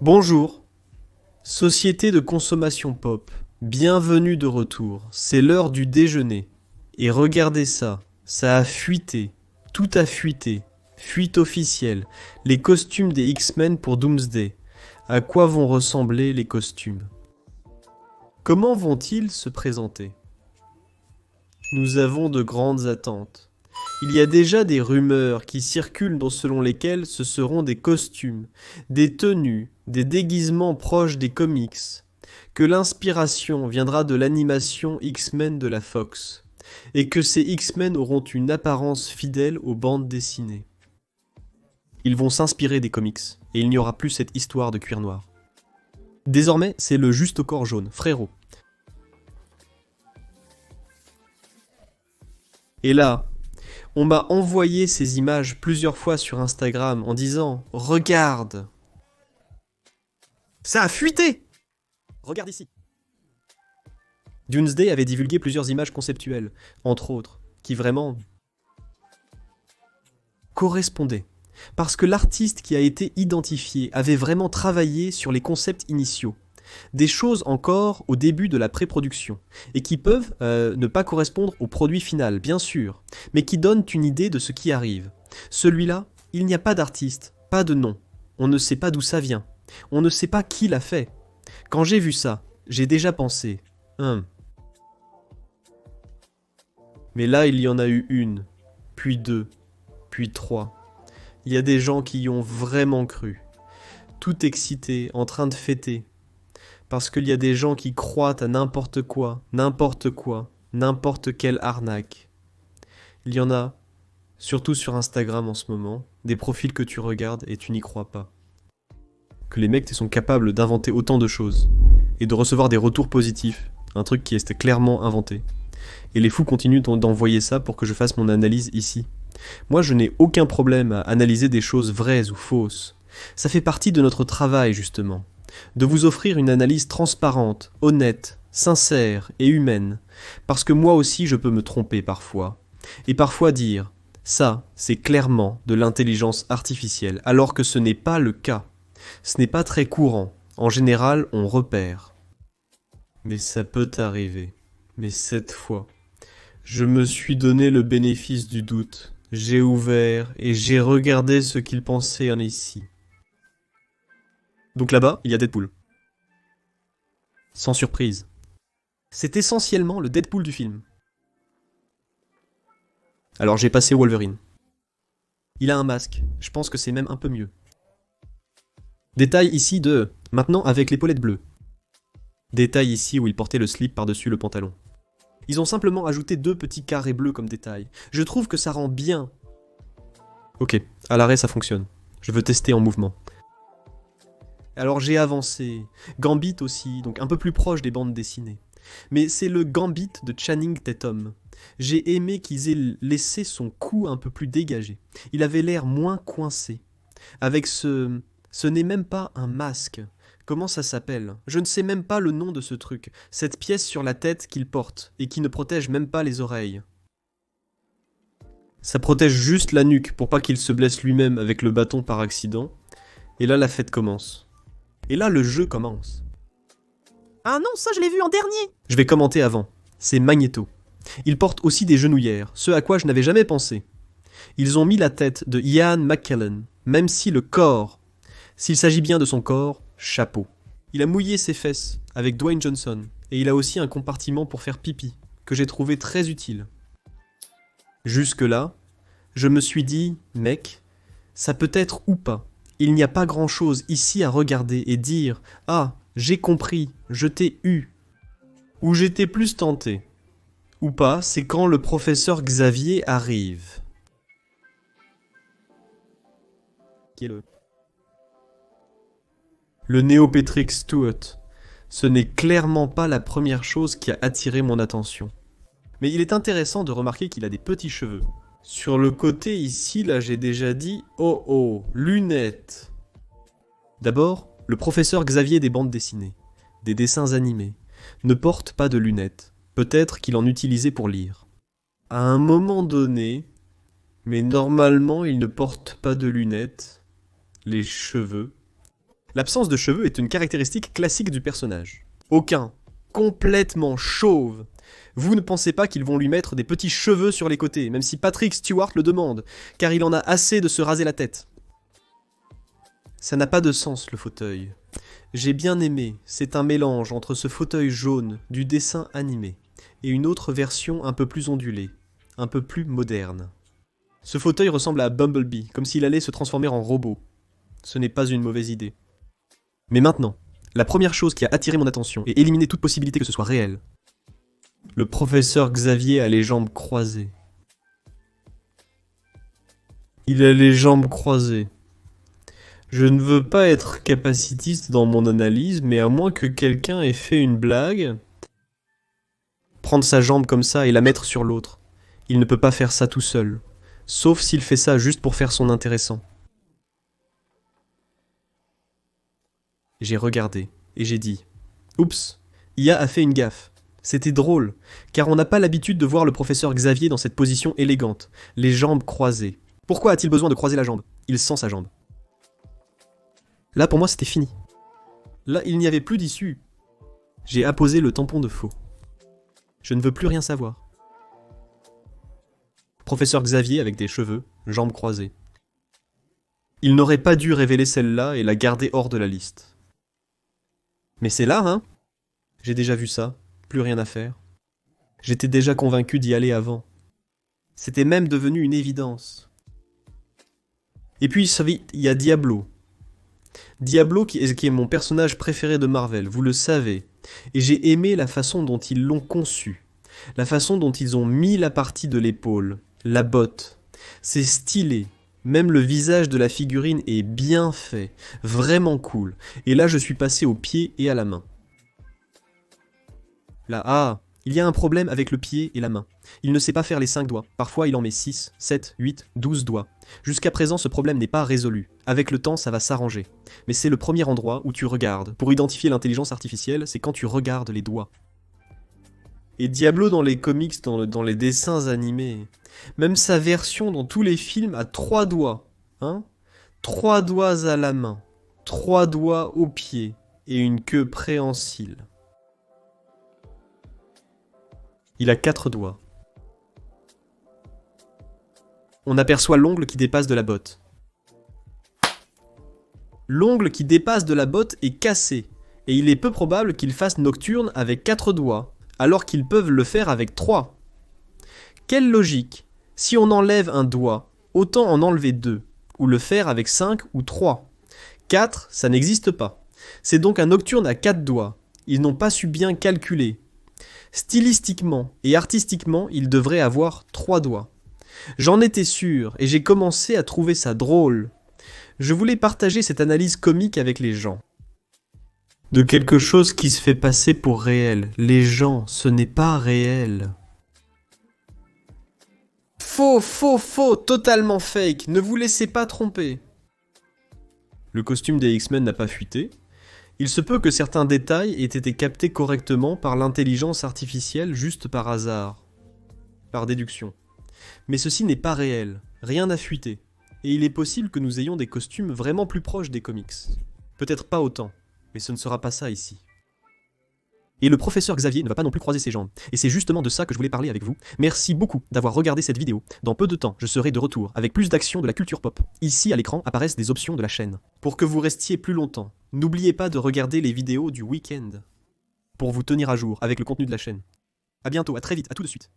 Bonjour, société de consommation pop, bienvenue de retour, c'est l'heure du déjeuner. Et regardez ça, ça a fuité, tout a fuité, fuite officielle, les costumes des X-Men pour Doomsday. À quoi vont ressembler les costumes? Comment vont-ils se présenter? Nous avons de grandes attentes. Il y a déjà des rumeurs qui circulent selon lesquelles ce seront des costumes, des tenues, des déguisements proches des comics, que l'inspiration viendra de l'animation X-Men de la Fox, et que ces X-Men auront une apparence fidèle aux bandes dessinées. Ils vont s'inspirer des comics, et il n'y aura plus cette histoire de cuir noir. Désormais, c'est le juste au corps jaune, frérot. Et là, on m'a envoyé ces images plusieurs fois sur Instagram en disant « Regarde !» Ça a fuité! Regarde ici. Doomsday avait divulgué plusieurs images conceptuelles, entre autres, qui vraiment correspondaient. Parce que l'artiste qui a été identifié avait vraiment travaillé sur les concepts initiaux. Des choses encore au début de la pré-production, et qui peuvent ne pas correspondre au produit final, bien sûr, mais qui donnent une idée de ce qui arrive. Celui-là, il n'y a pas d'artiste, pas de nom, on ne sait pas d'où ça vient, on ne sait pas qui l'a fait. Quand j'ai vu ça, j'ai déjà pensé, Mais là, il y en a eu une, puis deux, puis trois. Il y a des gens qui y ont vraiment cru, tout excités, en train de fêter. Parce qu'il y a des gens qui croient à n'importe quoi, n'importe quelle arnaque. Il y en a, surtout sur Instagram en ce moment, des profils que tu regardes et tu n'y crois pas. Que les mecs sont capables d'inventer autant de choses, et de recevoir des retours positifs, un truc qui est clairement inventé. Et les fous continuent d'envoyer ça pour que je fasse mon analyse ici. Moi, je n'ai aucun problème à analyser des choses vraies ou fausses. Ça fait partie de notre travail, justement. De vous offrir une analyse transparente, honnête, sincère et humaine. Parce que moi aussi je peux me tromper parfois. Et parfois dire, ça, c'est clairement de l'intelligence artificielle, alors que ce n'est pas le cas. Ce n'est pas très courant. En général, on repère. Mais ça peut arriver. Mais cette fois, je me suis donné le bénéfice du doute. J'ai ouvert et j'ai regardé ce qu'ils pensaient en ici. Donc là-bas, il y a Deadpool. Sans surprise. C'est essentiellement le Deadpool du film. Alors j'ai passé Wolverine. Il a un masque, je pense que c'est même un peu mieux. Détail ici de maintenant avec l'épaulette bleue. Détail ici où il portait le slip par-dessus le pantalon. Ils ont simplement ajouté 2 petits carrés bleus comme détail. Je trouve que ça rend bien. Ok, à l'arrêt ça fonctionne. Je veux tester en mouvement. Alors j'ai avancé. Gambit aussi, donc un peu plus proche des bandes dessinées. Mais c'est le Gambit de Channing Tatum. J'ai aimé qu'ils aient laissé son cou un peu plus dégagé. Il avait l'air moins coincé. Avec ce... Ce n'est même pas un masque. Comment ça s'appelle? Je ne sais même pas le nom de ce truc. Cette pièce sur la tête qu'il porte, et qui ne protège même pas les oreilles. Ça protège juste la nuque, pour pas qu'il se blesse lui-même avec le bâton par accident. Et là la fête commence. Et là le jeu commence. Ah non, ça je l'ai vu en dernier. Je vais commenter avant. C'est Magneto. Il porte aussi des genouillères, ce à quoi je n'avais jamais pensé. Ils ont mis la tête de Ian McKellen, même si le corps, s'il s'agit bien de son corps, chapeau. Il a mouillé ses fesses avec Dwayne Johnson, et il a aussi un compartiment pour faire pipi, que j'ai trouvé très utile. Jusque-là, je me suis dit, mec, ça peut être ou pas. Il n'y a pas grand-chose ici à regarder et dire « Ah, j'ai compris, je t'ai eu ». Ou j'étais plus tenté. Ou pas, c'est quand le professeur Xavier arrive. Qui est le Néo Patrick Stewart. Ce n'est clairement pas la première chose qui a attiré mon attention. Mais il est intéressant de remarquer qu'il a des petits cheveux. Sur le côté ici, là j'ai déjà dit « Oh oh, lunettes ». D'abord, le professeur Xavier des bandes dessinées, des dessins animés, ne porte pas de lunettes. Peut-être qu'il en utilisait pour lire. À un moment donné, mais normalement il ne porte pas de lunettes, les cheveux. L'absence de cheveux est une caractéristique classique du personnage. Aucun. Complètement chauve. Vous ne pensez pas qu'ils vont lui mettre des petits cheveux sur les côtés, même si Patrick Stewart le demande, car il en a assez de se raser la tête. Ça n'a pas de sens, le fauteuil. J'ai bien aimé, c'est un mélange entre ce fauteuil jaune du dessin animé et une autre version un peu plus ondulée, un peu plus moderne. Ce fauteuil ressemble à Bumblebee, comme s'il allait se transformer en robot. Ce n'est pas une mauvaise idée. Mais maintenant, la première chose qui a attiré mon attention et éliminé toute possibilité que ce soit réel. Le professeur Xavier a les jambes croisées. Il a les jambes croisées. Je ne veux pas être capacitiste dans mon analyse, mais à moins que quelqu'un ait fait une blague, prendre sa jambe comme ça et la mettre sur l'autre. Il ne peut pas faire ça tout seul, sauf s'il fait ça juste pour faire son intéressant. J'ai regardé, et j'ai dit « Oups, IA a fait une gaffe. C'était drôle, car on n'a pas l'habitude de voir le professeur Xavier dans cette position élégante, les jambes croisées. Pourquoi a-t-il besoin de croiser la jambe? Il sent sa jambe. » Là, pour moi, c'était fini. Là, il n'y avait plus d'issue. J'ai apposé le tampon de faux. Je ne veux plus rien savoir. Professeur Xavier avec des cheveux, jambes croisées. Il n'aurait pas dû révéler celle-là et la garder hors de la liste. Mais c'est là, hein? J'ai déjà vu ça, plus rien à faire. J'étais déjà convaincu d'y aller avant. C'était même devenu une évidence. Et puis, il y a Diablo. Diablo qui est mon personnage préféré de Marvel, vous le savez. Et j'ai aimé la façon dont ils l'ont conçu. La façon dont ils ont mis la partie de l'épaule, la botte. C'est stylé. Même le visage de la figurine est bien fait, vraiment cool. Et là, je suis passé au pied et à la main. Là, il y a un problème avec le pied et la main. Il ne sait pas faire les 5 doigts. Parfois, il en met 6, 7, 8, 12 doigts. Jusqu'à présent, ce problème n'est pas résolu. Avec le temps, ça va s'arranger. Mais c'est le premier endroit où tu regardes. Pour identifier l'intelligence artificielle, c'est quand tu regardes les doigts. Et Diablo dans les comics, dans les dessins animés, même sa version dans tous les films a 3 doigts. Hein? 3 doigts à la main, 3 doigts au pied et une queue préhensile. Il a 4 doigts. On aperçoit l'ongle qui dépasse de la botte. L'ongle qui dépasse de la botte est cassé, et il est peu probable qu'il fasse nocturne avec 4 doigts, alors qu'ils peuvent le faire avec 3. Quelle logique! Si on enlève un doigt, autant en enlever 2, ou le faire avec 5 ou 3. 4, ça n'existe pas. C'est donc un nocturne à 4 doigts. Ils n'ont pas su bien calculer. Stylistiquement et artistiquement, il devrait avoir 3 doigts. J'en étais sûr, et j'ai commencé à trouver ça drôle. Je voulais partager cette analyse comique avec les gens. De quelque chose qui se fait passer pour réel. Les gens, ce n'est pas réel. Faux, faux, faux, totalement fake, ne vous laissez pas tromper. Le costume des X-Men n'a pas fuité. Il se peut que certains détails aient été captés correctement par l'intelligence artificielle juste par hasard, par déduction. Mais ceci n'est pas réel, rien n'a fuité, et il est possible que nous ayons des costumes vraiment plus proches des comics. Peut-être pas autant, mais ce ne sera pas ça ici. Et le professeur Xavier ne va pas non plus croiser ses jambes, et c'est justement de ça que je voulais parler avec vous. Merci beaucoup d'avoir regardé cette vidéo. Dans peu de temps, je serai de retour avec plus d'actions de la culture pop. Ici, à l'écran, apparaissent des options de la chaîne. Pour que vous restiez plus longtemps, n'oubliez pas de regarder les vidéos du week-end pour vous tenir à jour avec le contenu de la chaîne. A bientôt, à très vite, à tout de suite.